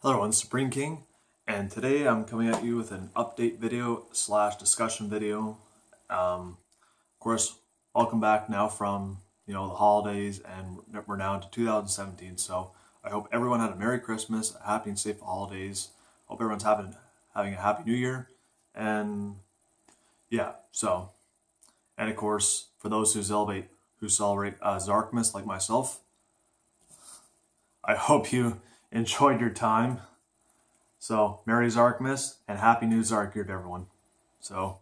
Hello everyone, Supreme King, and today I'm coming at you with an update video slash discussion video. Of course, welcome back now from the holidays, and we're now into 2017. So I hope everyone had a Merry Christmas, a happy and safe holidays. Hope everyone's having a Happy New Year, and yeah. So, and of course, for those who celebrate Zarkmas like myself, I hope you enjoyed your time. So, Merry Zarkmas and Happy New Zark Year to everyone. So,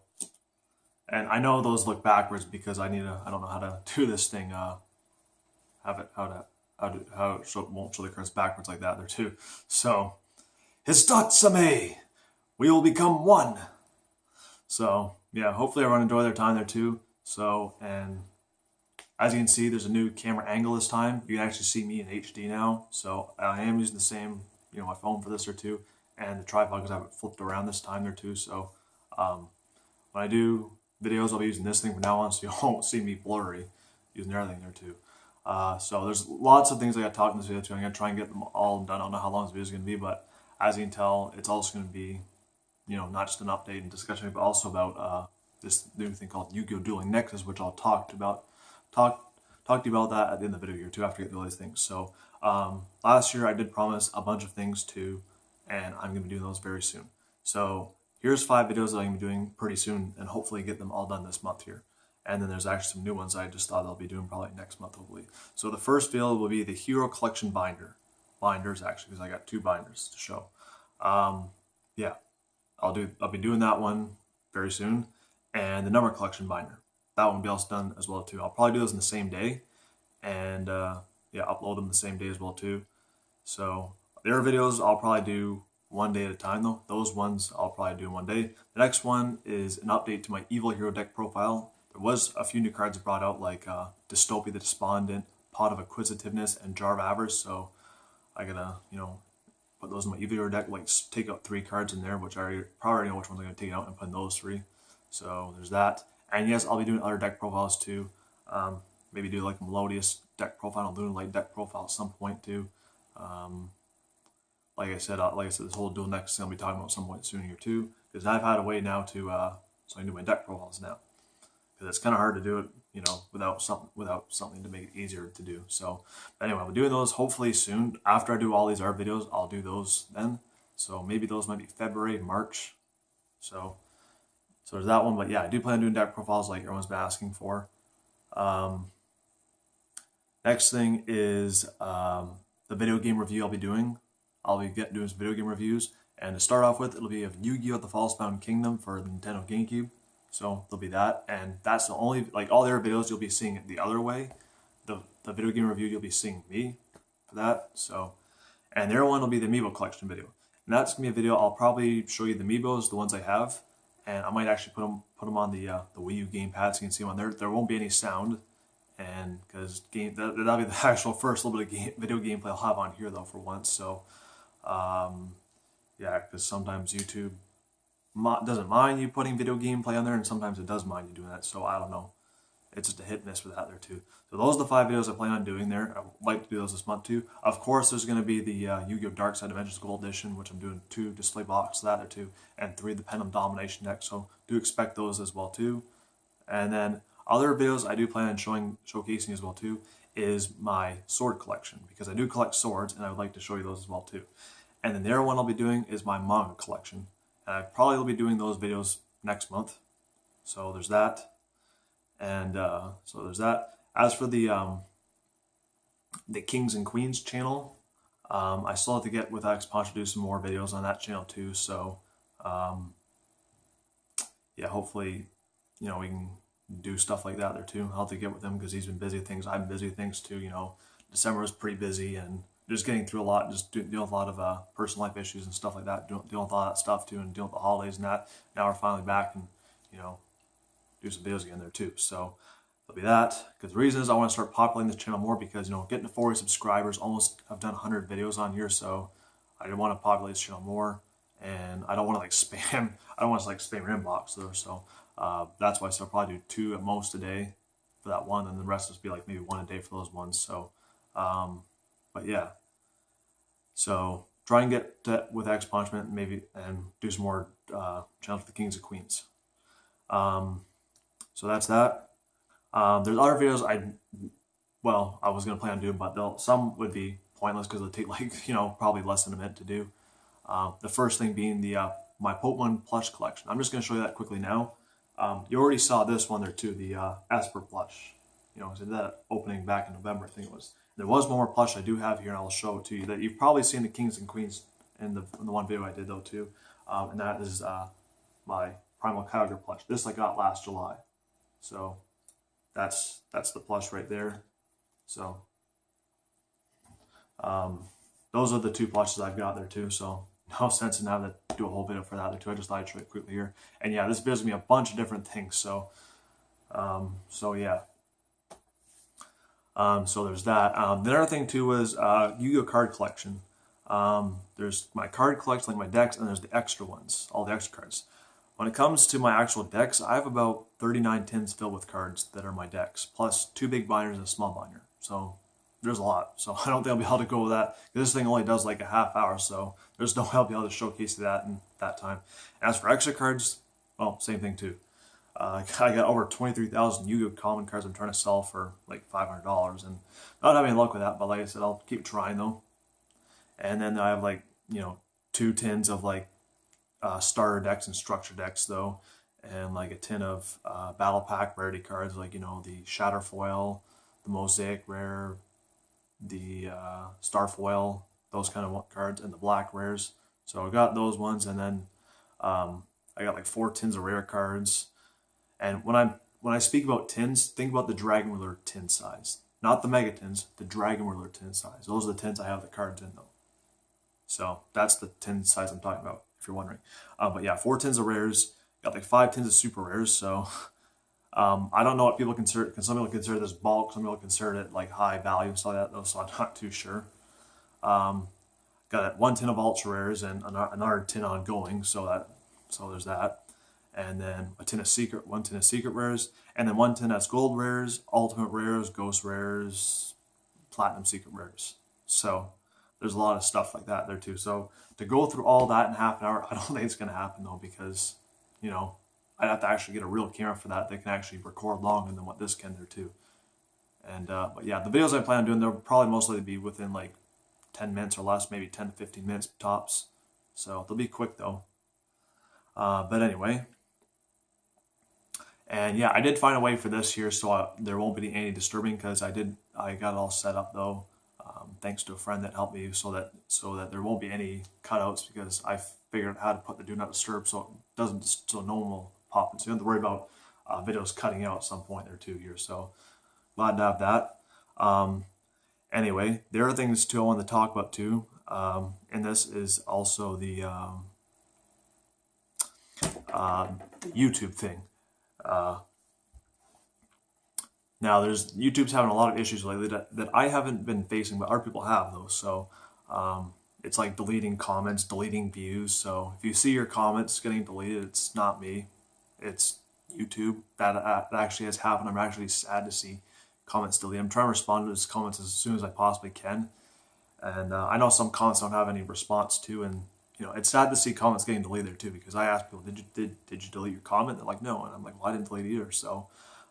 and I know those look backwards because I don't know how to do this thing, how it won't show the cards backwards like that there too. So, Histatsame, we will become one. So, yeah, hopefully everyone enjoy their time there too. So, and as you can see, there's a new camera angle this time. You can actually see me in HD now. So I am using the same, my phone for this or two, and the tripod because I have it flipped around this time there too. So when I do videos, I'll be using this thing from now on, so you won't see me blurry using everything there too. So there's lots of things I got to talk in this video too. I'm gonna try and get them all done. I don't know how long this video is gonna be, but as you can tell, it's also gonna be, not just an update and discussion, but also about this new thing called YuGiOh Dueling Nexus, which I'll talk to you about that at the end of the video here too, after I get through all these things. So last year I did promise a bunch of things too, and I'm going to be doing those very soon. So here's 5 videos that I'm going to be doing pretty soon, and hopefully get them all done this month here. And then there's actually some new ones I just thought I'll be doing probably next month, hopefully. So the first video will be the Hero Collection binders actually, because I got 2 binders to show. Yeah, I'll be doing that one very soon, and the number collection binder. That one will be also done as well too. I'll probably do those in the same day, and yeah, upload them the same day as well too. So their videos I'll probably do one day at a time though. Those ones I'll probably do in one day. The next one is an update to my Evil Hero deck profile. There was a few new cards brought out, like Dystopia the Despondent, Pot of Acquisitiveness, and Jar of Avarice. So I gotta put those in my Evil Hero deck, like take out 3 cards in there, which I probably know which ones I'm gonna take out and put in those 3. So there's that. And yes, I'll be doing other deck profiles too. Maybe do like a Melodious deck profile, Lunar Light deck profile at some point too. Like I said, this whole Dual Nexus I'll be talking about at some point soon here too, because I've had a way now to so I can do my deck profiles now, because it's kind of hard to do it, without something to make it easier to do. So anyway, I'll be doing those hopefully soon. After I do all these art videos, I'll do those then. So maybe those might be February, March. So there's that one, but yeah, I do plan on doing deck profiles like everyone's been asking for. Next thing is the video game review I'll be doing. I'll be doing some video game reviews, and to start off with, it'll be of YuGiOh the False-Bound Kingdom for the Nintendo GameCube. So there'll be that, and that's the only, like all their videos you'll be seeing it the other way. The video game review you'll be seeing me for that. So, and their one will be the Amiibo collection video, and that's gonna be a video I'll probably show you the Amiibos, the ones I have. And I might actually put them on the Wii U gamepad so you can see them on there. There won't be any sound, and because that'll be the actual first little bit of video gameplay I'll have on here though for once. So yeah, because sometimes YouTube doesn't mind you putting video gameplay on there, and sometimes it does mind you doing that. So I don't know. It's just a hit and miss with that there too. So those are the 5 videos I plan on doing there. I'd like to do those this month too. Of course, there's going to be the YuGiOh Dark Side Dimensions Gold Edition, which I'm doing 2 display boxes of that there too, and 3 of the Pendulum Domination deck. So do expect those as well too. And then other videos I do plan on showcasing as well too is my sword collection, because I do collect swords, and I would like to show you those as well too. And then the other one I'll be doing is my manga collection, and I probably will be doing those videos next month. So there's that. And so there's that. As for the Kings and Queens channel, I still have to get with Xponch to do some more videos on that channel too. So yeah, hopefully we can do stuff like that there too. I'll have to get with him because he's been busy with things. I've been busy with things too. December was pretty busy, and just getting through a lot, just dealing with a lot of personal life issues and stuff like that. Dealing with all that stuff too, and dealing with the holidays and that. Now we're finally back, and do some videos again there too. So there'll be that, because the reason is I want to start populating this channel more, because getting to 40 subscribers, almost I've done 100 videos on here, so I want to populate this channel more, and I don't want to spam. I don't want to spam your inbox though. So that's why I'll probably do 2 at most a day for that one, and the rest will be maybe 1 a day for those ones. So but yeah, so try and get to, with X Punishment maybe, and do some more challenge for the Kings and Queens. So that's that. There's other videos I was gonna plan on doing, but some would be pointless because it'll take like, you know, probably less than a minute to do. The first thing being the my Pokemon Plush collection. I'm just gonna show you that quickly now. You already saw this one there too, the Esper plush. You know, I did that opening back in November, I think it was. There was one more plush I do have here, and I'll show it to you. That you've probably seen the Kings and Queens in the one video I did though too, and that is my Primal Kyogre plush. This I got last July, so that's the plush right there. So those are the two plushes I've got there too. So no sense in having to do a whole video for that there too. I just thought I'd show it quickly here. And yeah, this video's gonna be a bunch of different things. So yeah. So there's that. The other thing too was YuGiOh card collection. There's my card collection, like my decks, and there's the extra ones, all the extra cards. When it comes to my actual decks, I have about 39 tins filled with cards that are my decks, plus 2 big binders and a small binder. So there's a lot. So I don't think I'll be able to go with that. This thing only does like a half hour, so there's no way I'll be able to showcase that in that time. As for extra cards, well, same thing too. I got over 23,000 YuGiOh common cards I'm trying to sell for like $500, and not having any luck with that, but like I said, I'll keep trying though. And then I have like, you know, 2 tins of like starter decks and structure decks though, and like a tin of battle pack rarity cards, like, you know, the Shatter Foil, the Mosaic Rare, the Star Foil, those kind of cards, and the black rares. So I got those ones, and then I got like 4 tins of rare cards. And when I speak about tins, think about the Dragon Ruler tin size, not the Mega Tins, the Dragon Ruler tin size. Those are the tins I have the cards in though. So that's the tin size I'm talking about, if you're wondering. But yeah, 4 tins of rares, got like 5 tins of super rares. So I don't know what people consider. Some people consider this bulk, some people consider it like high value and stuff like that though, so I'm not too sure. Got 1 tin of ultra rares and another tin ongoing, so there's that. And then 1 tin of secret rares, and then 1 tin that's gold rares, ultimate rares, ghost rares, platinum secret rares. So there's a lot of stuff like that there too. So to go through all that in half an hour, I don't think it's going to happen though, because, you know, I'd have to actually get a real camera for that. They can actually record longer than what this can there too. And but yeah, the videos I plan on doing, they'll probably mostly be within like 10 minutes or less, maybe 10 to 15 minutes tops. So they'll be quick though. But anyway. And yeah, I did find a way for this here, so there won't be any disturbing, because I got it all set up though, thanks to a friend that helped me, so that there won't be any cutouts, because I figured out how to put the do not disturb so it doesn't, so no one will pop in. So you don't have to worry about videos cutting out at some point or two here. So glad to have that. Anyway, there are things too I want to talk about too, and this is also the YouTube thing. Now YouTube's having a lot of issues lately that I haven't been facing, but other people have though. So it's like deleting comments, deleting views. So if you see your comments getting deleted, it's not me, it's YouTube. That actually has happened. I'm actually sad to see comments deleted. I'm trying to respond to those comments as soon as I possibly can. And I know some comments don't have any response to, and you know, it's sad to see comments getting deleted there too, because I ask people, did you delete your comment? They're like, no. And I'm like, well, I didn't delete it either. So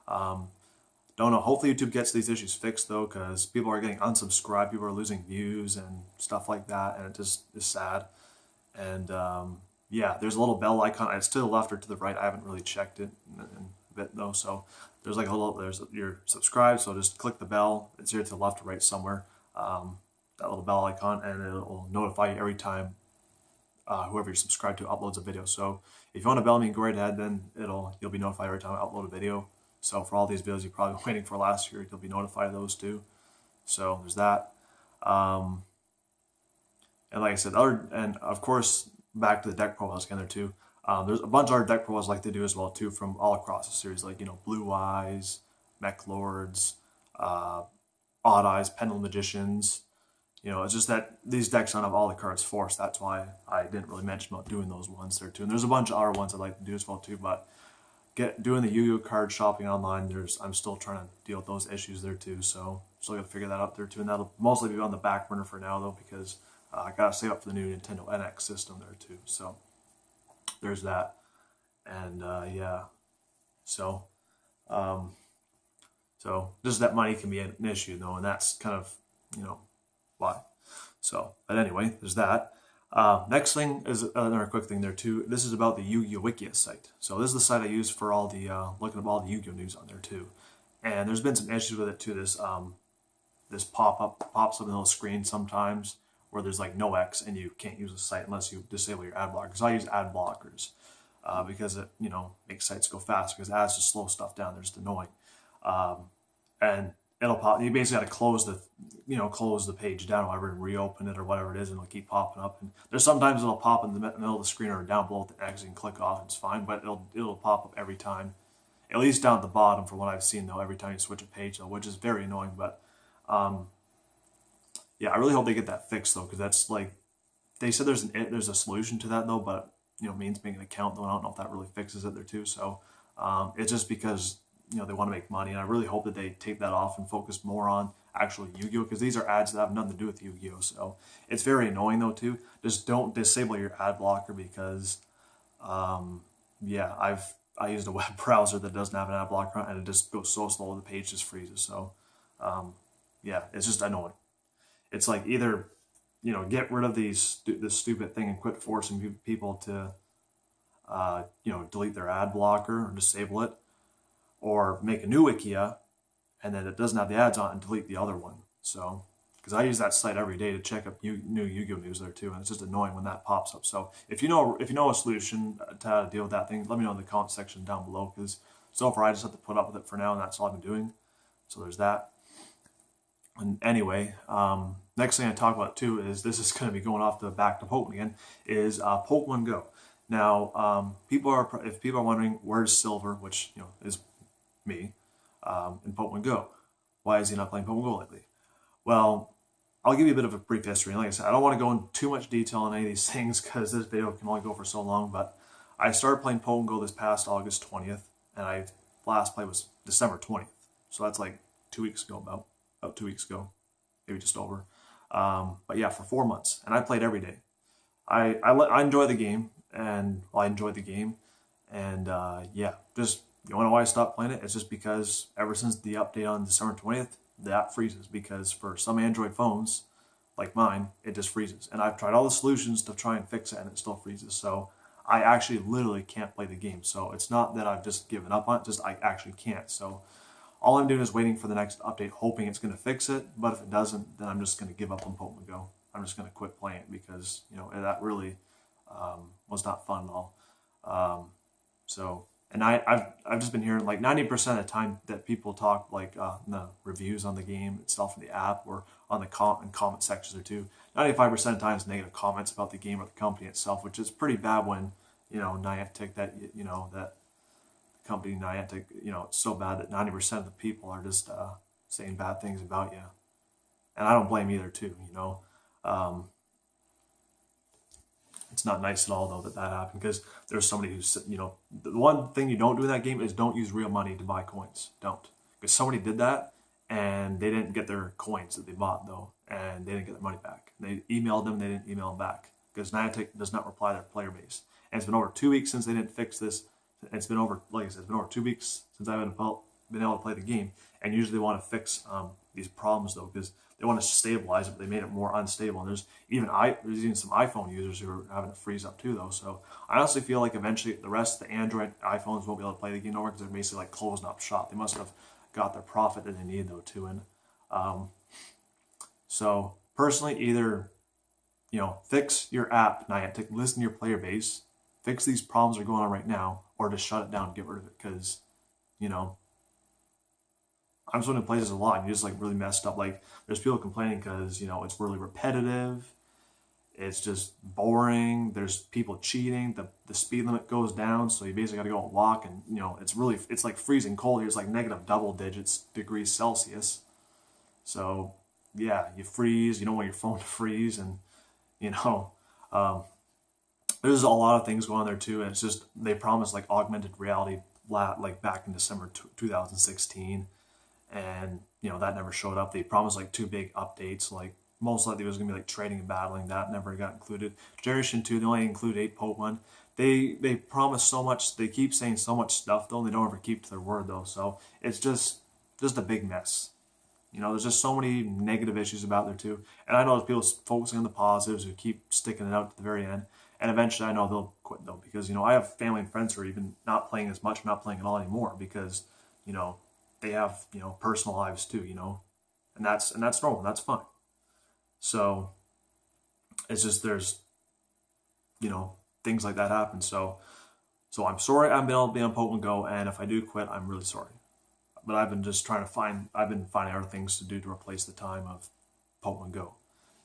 don't know. Hopefully YouTube gets these issues fixed though, because people are getting unsubscribed, people are losing views and stuff like that, and it just is sad. And yeah, there's a little bell icon. It's to the left or to the right. I haven't really checked it in a bit though. So there's like you're subscribed, so just click the bell. It's here to the left or right somewhere. That little bell icon, and it will notify you every time whoever you're subscribed to uploads a video. So if you want to bell me, go right ahead. Then you'll be notified every time I upload a video. So for all these videos you've probably been waiting for last year, you'll be notified of those too. So there's that. And like I said, and of course, back to the deck profiles again there too. There's a bunch of other deck profiles I like to do as well too, from all across the series, like, you know, Blue Eyes, Mech Lords, Odd Eyes, Pendulum Magicians. You know, it's just that these decks don't have all the cards forced. That's why I didn't really mention about doing those ones there too. And there's a bunch of other ones I'd like to do as well too, but doing the YuGiOh card shopping online, I'm still trying to deal with those issues there too. So still got to figure that out there too. And that'll mostly be on the back burner for now though, because I gotta save up for the new Nintendo NX system there too. So there's that. And yeah, so just that money can be an issue though, and that's kind of, you know, why. So, but anyway, there's that. Next thing is another quick thing there too. This is about the YuGiOh Wikia site. So this is the site I use for all the looking up all the YuGiOh news on there too. And there's been some issues with it too. This pops up in the little screen sometimes where there's like no X and you can't use the site unless you disable your ad blocker. Because I use ad blockers because it, you know, makes sites go fast, because ads just slow stuff down. They're just annoying. And it'll pop. You basically got to close the page down, or whatever, and reopen it or whatever it is, and it'll keep popping up. And there's sometimes it'll pop in the middle of the screen or down below the X, and click off, and it's fine. But it'll pop up every time, at least down at the bottom for what I've seen though. Every time you switch a page though, which is very annoying. But yeah, I really hope they get that fixed though, because that's like, they said there's a solution to that though, but you know, means making an account though. I don't know if that really fixes it there too. So it's just because, you know, they want to make money, and I really hope that they take that off and focus more on actual YuGiOh, because these are ads that have nothing to do with YuGiOh. So it's very annoying though too. Just don't disable your ad blocker, because yeah, I used a web browser that doesn't have an ad blocker on, and it just goes so slow, the page just freezes. So yeah, it's just annoying. It's like, either, you know, get rid of this stupid thing and quit forcing people to you know, delete their ad blocker or disable it, or make a new Wikia and then it doesn't have the ads on, and delete the other one. So, because I use that site every day to check up new YuGiOh news there too, and it's just annoying when that pops up. So if you know a solution to how to deal with that thing, let me know in the comment section down below, because so far I just have to put up with it for now, and that's all I've been doing. So there's that. And anyway, next thing I talk about too is, this is going to be going off back to Pokemon again, is Pokemon Go. Now, if people are wondering where's Silver, which, you know, is me, in Pokemon Go, why is he not playing Pokemon Go lately? Well, I'll give you a bit of a brief history. And like I said, I don't want to go into too much detail on any of these things, because this video can only go for so long. But I started playing Pokemon Go this past August 20th, and I last played was December 20th. So that's like 2 weeks ago, about 2 weeks ago, maybe just over. But yeah, for 4 months, and I played every day. I enjoy the game, and I enjoyed the game, and yeah, just, you wanna know why I stopped playing it? It's just because ever since the update on December 20th, the app freezes, because for some Android phones, like mine, it just freezes. And I've tried all the solutions to try and fix it, and it still freezes. So I actually literally can't play the game. So it's not that I've just given up on it, just I actually can't. So all I'm doing is waiting for the next update, hoping it's going to fix it. But if it doesn't, then I'm just going to give up on Pokemon Go. I'm just going to quit playing it, because, you know, that really was not fun at all. So, and I've just been hearing like 90% of the time that people talk, like in the reviews on the game itself, in the app, or on the comment sections or two, 95% of the time is negative comments about the game or the company itself, which is pretty bad when, you know, Niantic, that, you know, that company Niantic, you know, it's so bad that 90% of the people are just saying bad things about you. And I don't blame either too, you know. It's not nice at all though that happened, because there's somebody who's, you know, the one thing you don't do in that game is don't use real money to buy coins. Don't. Because somebody did that and they didn't get their coins that they bought though, and they didn't get their money back. They emailed them, they didn't email them back, because Niantic does not reply to their player base. And it's been over 2 weeks since they didn't fix this. It's been over, like I said, it's been over 2 weeks since I've been able to play the game. And usually they want to fix these problems though, because they want to stabilize it, but they made it more unstable. And there's even some iPhone users who are having it freeze up too though. So I honestly feel like eventually the rest of the Android iPhones won't be able to play the game over, because they're basically like closing up shop. They must have got their profit that they need though too. And so personally, either, you know, fix your app, Niantic, listen to your player base, fix these problems that are going on right now, or just shut it down and get rid of it, because, you know, I'm just one who plays this a lot, and you just like really messed up. Like, there's people complaining because, you know, it's really repetitive, it's just boring, there's people cheating, the speed limit goes down, so you basically got to go and walk, and, you know, it's like freezing cold here. It's like negative double digits degrees Celsius. So yeah, you freeze, you don't want your phone to freeze, and, you know, there's a lot of things going on there too, and it's just, they promised like augmented reality like back in December 2016, and, you know, that never showed up. They promised like 2 big updates, like most likely it was going to be like trading and battling. That never got included. Generation 2, they only include 8 Pokemon. They promise so much. They keep saying so much stuff, though, and they don't ever keep to their word, though. So it's just a big mess. You know, there's just so many negative issues about there, too. And I know there's people focusing on the positives who keep sticking it out to the very end. And eventually I know they'll quit, though, because, you know, I have family and friends who are even not playing as much, not playing at all anymore, because, you know, they have, you know, personal lives, too, you know. And that's normal. That's fine. So it's just there's, you know, things like that happen. So I'm sorry I haven't been able to be on Pokemon Go, and if I do quit, I'm really sorry. But I've been just trying to finding other things to do to replace the time of Pokemon Go.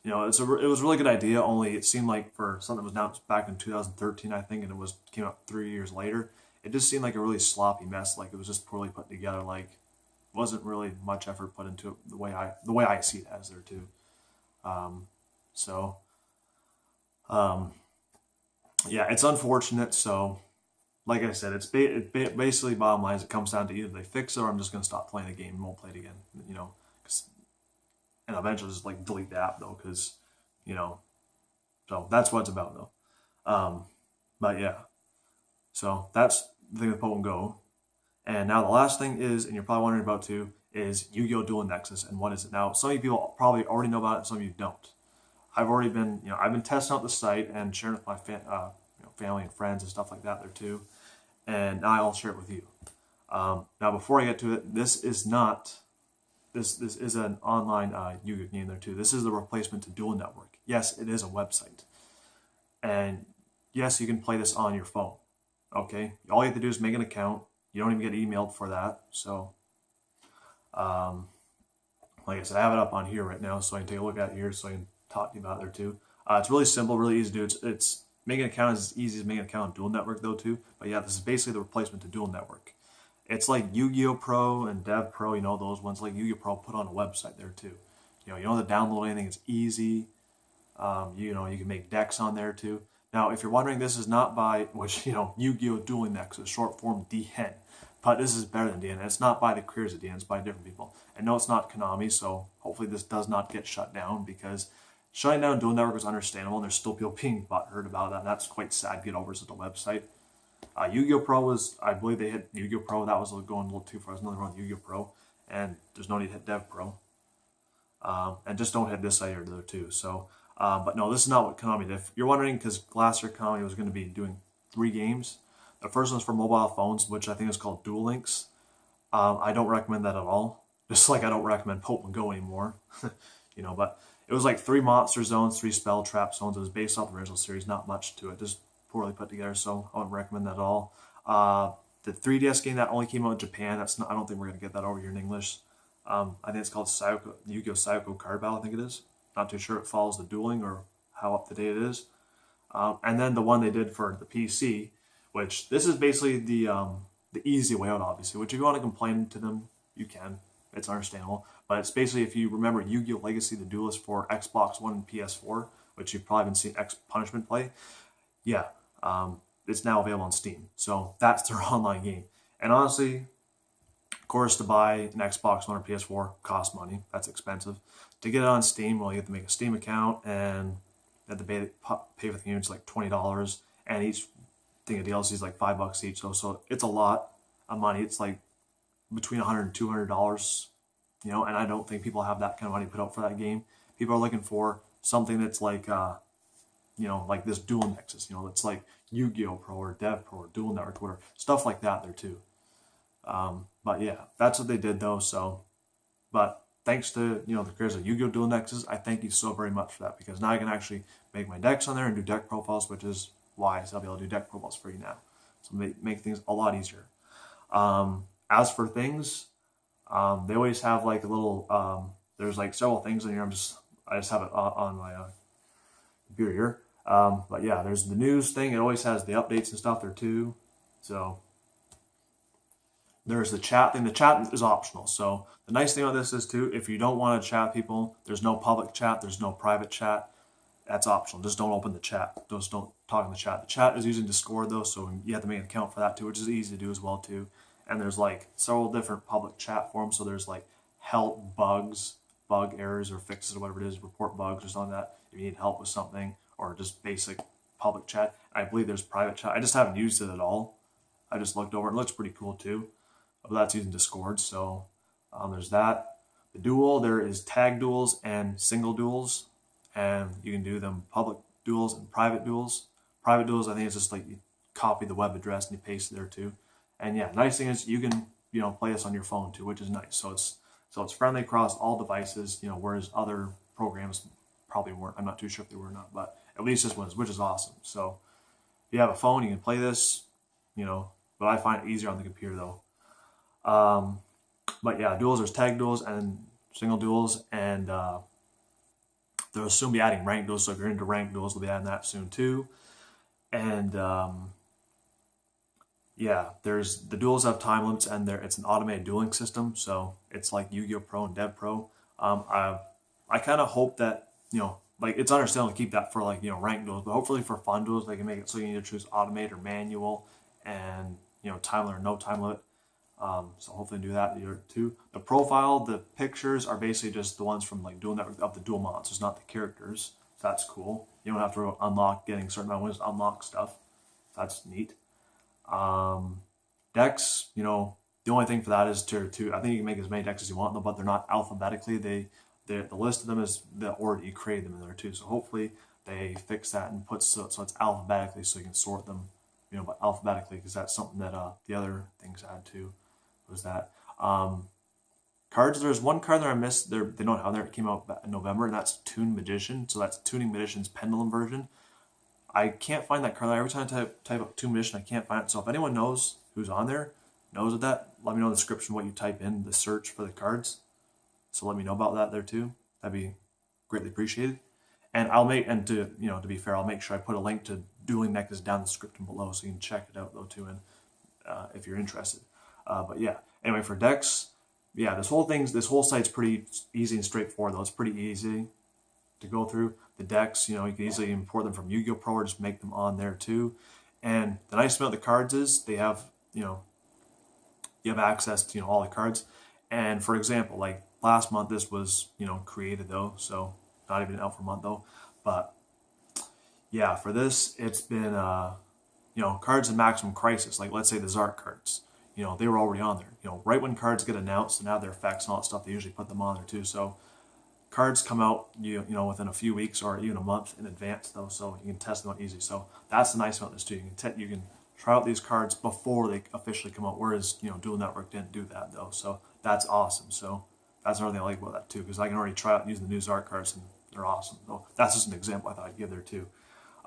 You know, it was a really good idea, only it seemed like for something that was announced back in 2013, I think, and it came out 3 years later, it just seemed like a really sloppy mess, like it was just poorly put together, like wasn't really much effort put into it the way I see it as there too. Yeah, it's unfortunate. So, like I said, basically bottom line is it comes down to either they fix it or I'm just gonna stop playing the game and won't play it again. You know, and eventually just like delete the app though, because you know, so that's what it's about though. But yeah, so that's the thing with Pokemon Go. And now the last thing is, and you're probably wondering about too, is YuGiOh Dueling Nexus, and what is it? Now, some of you people probably already know about it, some of you don't. I've been testing out the site and sharing it with my family and friends and stuff like that there too, and now I'll share it with you. Now, before I get to it, this is an online YuGiOh game there too. This is the replacement to Duel Network. Yes, it is a website, and yes, you can play this on your phone. Okay, all you have to do is make an account. You don't even get emailed for that. So, like I said, I have it up on here right now, so I can take a look at it here, so I can talk to you about it there too. It's really simple, really easy to do. It's making an account is as easy as making an account on Duel Network though too. But yeah, this is basically the replacement to Duel Network. It's like YuGiOh Pro and Dev Pro, you know, those ones like YuGiOh Pro put on a website there too. You know, you don't have to download anything, it's easy. You know, you can make decks on there too. Now, if you're wondering, this is not by, which, you know, YuGiOh Dueling Nexus, short form DN. But this is better than DN. It's not by the creators of DN, it's by different people. And no, it's not Konami, so hopefully this does not get shut down, because shutting down Duel Network is understandable, and there's still people being butthurt about that, and that's quite sad to get over at the website. YuGiOh Pro was, I believe they hit YuGiOh Pro, that was going a little too far. There's nothing wrong with YuGiOh Pro, and there's no need to hit Dev Pro. And just don't hit this site or the other too. So, but no, this is not what Konami did. If you're wondering, because last year Konami was going to be doing 3 games. The first one's for mobile phones, which I think is called Duel Links. I don't recommend that at all. Just like I don't recommend Pokemon Go anymore. You know, but it was like 3 monster zones, 3 spell trap zones. It was based off the original series, not much to it. Just poorly put together, so I wouldn't recommend that at all. The 3DS game that only came out in Japan, I don't think we're going to get that over here in English. I think it's called YuGiOh Sayoko Card Battle, I think it is. Not too sure it follows the dueling or how up to date it is. And then the one they did for the PC, which this is basically the easy way out, obviously. Which if you want to complain to them, you can. It's understandable. But it's basically, if you remember YuGiOh Legacy, the Duelist for Xbox One and PS4, which you've probably been seeing X Punishment play. Yeah, it's now available on Steam. So that's their online game. And honestly, of course, to buy an Xbox One or PS4 costs money. That's expensive. To get it on Steam, well, you have to make a Steam account, and you have to pay for the game. It's like $20, and each thing of DLC is like $5 each. So it's a lot of money. It's like between $100 and $200, you know. And I don't think people have that kind of money put out for that game. People are looking for something that's like, you know, like this Duel Nexus. You know, it's like YuGiOh Pro or Dev Pro or Duel Network, whatever, stuff like that there too. But yeah, that's what they did though. So, but thanks to, you know, the creators of YuGiOh Duel Nexus, I thank you so very much for that, because now I can actually make my decks on there and do deck profiles, which is why I'll be able to do deck profiles for you now. So make things a lot easier. As for things, they always have like a little, there's like several things in here. I just have it on my computer here. But yeah, there's the news thing. It always has the updates and stuff there too. So there's the chat thing. The chat is optional. So the nice thing about this is too, if you don't want to chat people, there's no public chat, there's no private chat. That's optional. Just don't open the chat. Just don't talk in the chat. The chat is using Discord though, so you have to make an account for that too, which is easy to do as well too. And there's like several different public chat forums. So there's like help, bugs, bug errors or fixes or whatever it is, report bugs or something like that, if you need help with something, or just basic public chat. I believe there's private chat. I just haven't used it at all. I just looked over it. It looks pretty cool too. But that's using Discord. So there's that. The duel, there is tag duels and single duels. And you can do them public duels and private duels. Private duels, I think it's just like you copy the web address and you paste it there too. And yeah, nice thing is you can, you know, play this on your phone too, which is nice. So it's friendly across all devices, you know, whereas other programs probably weren't. I'm not too sure if they were or not, but at least this one is, which is awesome. So if you have a phone, you can play this, you know, but I find it easier on the computer though. But yeah, duels, there's tag duels and single duels, and they'll soon be adding rank duels. So if you're into rank duels, they'll be adding that soon too. And yeah, there's the duels have time limits, and it's an automated dueling system. So it's like YuGiOh Pro and Dev Pro. I kind of hope that, you know, like it's understandable to keep that for like, you know, rank duels, but hopefully for fun duels they can make it so you need to choose automated or manual, and you know, time limit or no time limit. So hopefully do that here too. The profile, the pictures are basically just the ones from like Dueling Network of the duel monsters, not the characters. So that's cool. You don't have to unlock getting certain amount of wins to unlock stuff. That's neat. Decks, you know, the only thing for that is tier 2. I think you can make as many decks as you want, but they're not alphabetically. The list of them is the order you create them in there too. So hopefully they fix that and put so it's alphabetically, so you can sort them, you know, but alphabetically, because that's something that the other things add too. Was that cards? There's one card that I missed. They don't have there. It came out in November, and that's Toon Magician. So that's Tuning Magician's Pendulum version. I can't find that card. Every time I type up Toon Magician, I can't find it. So if anyone knows who's on there, knows that, let me know in the description what you type in the search for the cards. So let me know about that there too. That'd be greatly appreciated. And to be fair, I'll make sure I put a link to Dueling Nexus down in the description below, so you can check it out though too, and if you're interested. But yeah, anyway, for decks, yeah, this whole site's pretty easy and straightforward though. It's pretty easy to go through. The decks, you know, you can easily import them from YuGiOh Pro or just make them on there too. And the nice thing about the cards is they have, you know, you have access to, you know, all the cards. And for example, like last month, this was, you know, created though, so not even out for a month though. But yeah, for this, it's been, you know, cards in Maximum Crisis, like let's say the Zark cards, you know, they were already on there. You know, right when cards get announced and have their effects and all that stuff, they usually put them on there too. So cards come out, you know, within a few weeks or even a month in advance though, so you can test them out easy. So that's the nice about this too. You can try out these cards before they officially come out, whereas, you know, Dueling Network didn't do that though. So that's awesome. So that's another thing I like about that too, because I can already try out using the new Zark cards and they're awesome. So that's just an example I thought I'd give there too.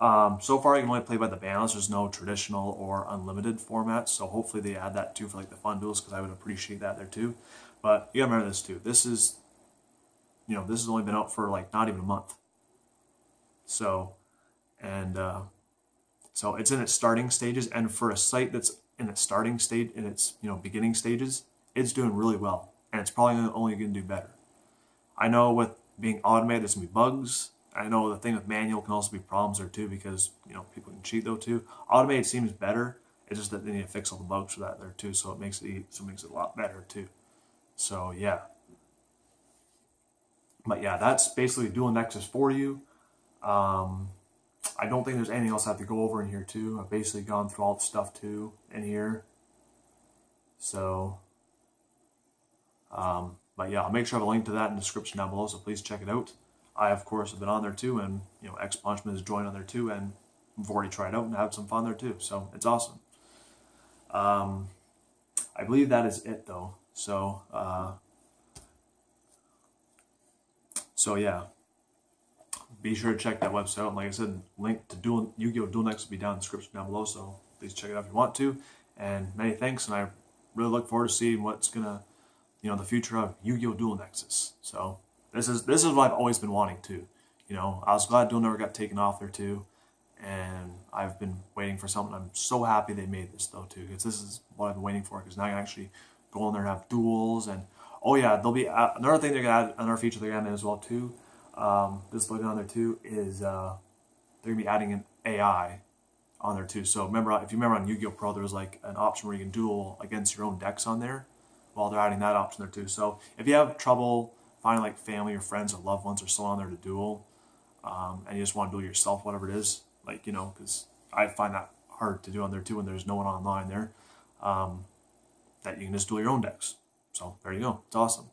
So far you can only play by the balance. There's no traditional or unlimited formats, so hopefully they add that too for like the fun duels, because I would appreciate that there too. But you gotta remember this too. This is, you know, this has only been out for like not even a month. So, and so it's in its starting stages, and for a site that's in its starting stage, in its, you know, beginning stages, it's doing really well, and it's probably only going to do better. I know with being automated, there's going to be bugs. I know the thing with manual can also be problems there too, because, you know, people can cheat though too. Automated seems better. It's just that they need to fix all the bugs for that there too, so it makes it a lot better too. So yeah. But yeah, that's basically Dueling Nexus for you. I don't think there's anything else I have to go over in here too. I've basically gone through all the stuff too in here. So, but yeah, I'll make sure I have a link to that in the description down below, so please check it out. I, of course, have been on there too, and, you know, X-Punchman has joined on there too, and I've already tried out and had some fun there too, so it's awesome. I believe that is it though. So, so yeah, be sure to check that website out. And like I said, link to YuGiOh Dueling Nexus will be down in the description down below, so please check it out if you want to. And many thanks, and I really look forward to seeing what's gonna, you know, the future of YuGiOh Dueling Nexus. So this is what I've always been wanting to. You know, I was glad Dueling Network got taken off there too, and I've been waiting for something. I'm so happy they made this though too, because this is what I've been waiting for. Because now I can actually go in there and have duels, and oh yeah, there'll be another thing they're gonna add, another feature they're gonna add in as well too. Just looking on there too is they're gonna be adding an AI on there too. So remember, if you remember on YuGiOh Pro, there was like an option where you can duel against your own decks on there. Well, they're adding that option there too. So if you have trouble find like family or friends or loved ones or someone on there to duel, and you just want to duel yourself, whatever it is, like, you know, because I find that hard to do on there too when there's no one online there, that you can just duel your own decks. So there you go. It's awesome.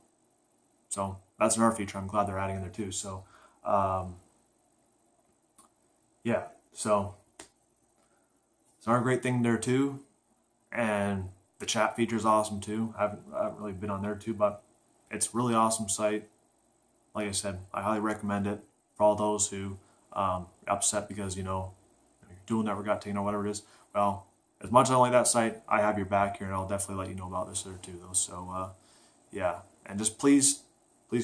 So that's another feature I'm glad they're adding in there too. So yeah, so it's another great thing there too. And the chat feature is awesome too. I haven't really been on there too, but it's really awesome site. Like I said, I highly recommend it for all those who upset because, you know, your duel never got taken or whatever it is. Well, as much as I like that site, I have your back here, and I'll definitely let you know about this there too, though. So yeah, and just please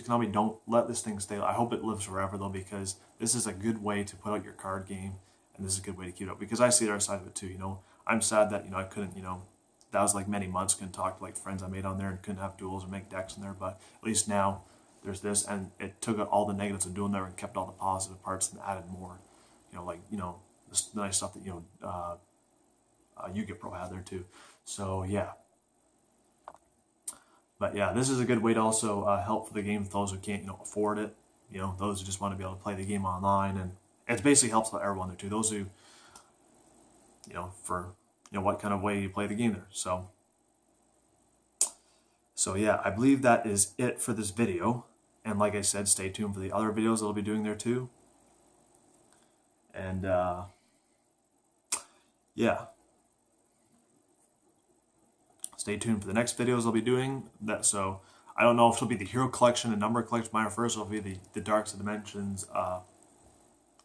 tell me, don't let this thing stay. I hope it lives forever though, because this is a good way to put out your card game, and this is a good way to keep it up. Because I see the other side of it too. You know, I'm sad that, you know, I couldn't, you know, that was like many months, couldn't talk to like friends I made on there and couldn't have duels or make decks in there. But at least now there's this, and it took all the negatives of doing there and kept all the positive parts and added more. You know, like, you know, the nice stuff that, you know, YuGiOh had there too. So yeah. But yeah, this is a good way to also help for the game for those who can't, you know, afford it. You know, those who just want to be able to play the game online, and it basically helps everyone there too. Those who, you know, for, you know, what kind of way you play the game there. So yeah, I believe that is it for this video. And like I said, stay tuned for the other videos that I'll be doing there too. And yeah, stay tuned for the next videos I'll be doing. That, so I don't know if it'll be the Hero Collection and Number Collection mine first, or it'll be the Darks of Dimensions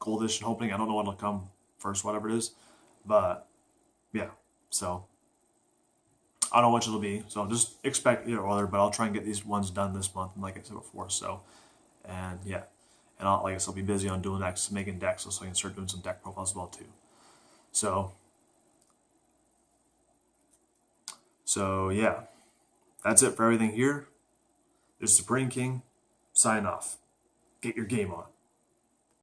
Gold Edition opening. I don't know what'll come first, whatever it is. But yeah, so I don't know which it'll be. So just expect either or other, but I'll try and get these ones done this month, and like I said before. So, and yeah, and like I said, I'll be busy on Dueling Nexus, making decks, so I can start doing some deck profiles as well too. So yeah, that's it for everything here. This is Supreme King, sign off. Get your game on.